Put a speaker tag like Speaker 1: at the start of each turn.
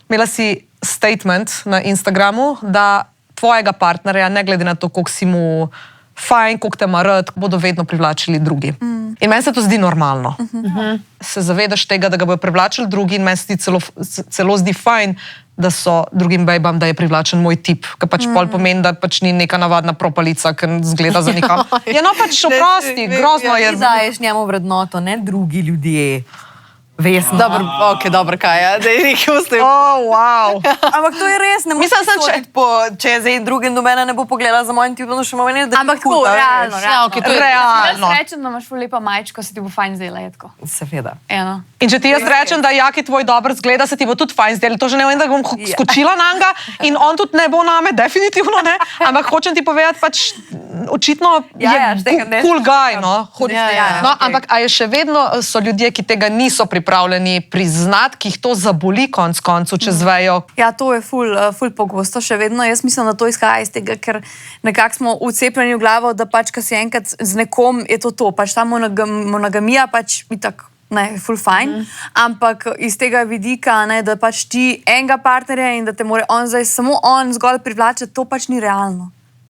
Speaker 1: imela si statement na Instagramu, da tvojega partnerja, ne glede na to, koliko si mu fajn, koliko te ima rad, bodo vedno privlačili drugi. In meni se to zdi normalno. Se zavedaš tega, da ga bodo privlačili drugi in meni se celo zdi fajn, da so drugim bejbam, da je privlačen moj tip, ki pač pol pomeni, da pač ni neka navadna propalica, ki zgleda za nikam. Ja, no pač oprosti, grozno je.
Speaker 2: Ti daješ njemu vrednoto, ne drugi ljudje. Vesno.
Speaker 3: Dobro, kaj je, da je rekel s tem.
Speaker 1: Wow.
Speaker 2: Ampak to je res, ne moreš soditi po, če je zdaj drugim nobena ne bo pogledala za mojim tipom, še moment, da
Speaker 4: Ampak tako, realno.
Speaker 1: Realno.
Speaker 4: Jaz rečem, da imaš ful lepa majčko, se ti bo fajn zdela, je tako.
Speaker 2: Seveda.
Speaker 4: Eno.
Speaker 1: In če ti jaz rečem, da Jaki tvoj dober zgleda, se ti bo tudi fajn zdelo. To že ne vem, da bom skočila na njega in on tudi ne bo name, definitivno ne. Ampak hočem ti povedati, pač očitno je cool guy, no. No, ampak a je še vedno so ljudje, ki tega niso pripravljeni priznati, ki jih to zaboli konec koncu, če zvejo.
Speaker 4: Ja, to je ful pogosto še vedno. Jaz mislim, da to izhaja iz tega, ker nekako smo vcepljeni v glavo, da pač, ko si enkrat z nekom, je to. Pač ta monogamija pač itak, ne, ful fajn, ampak iz tega vidika, ne, da pač ti enega partnerja in da te more on zdaj samo on zgolj privlačiti, to pač ni realno.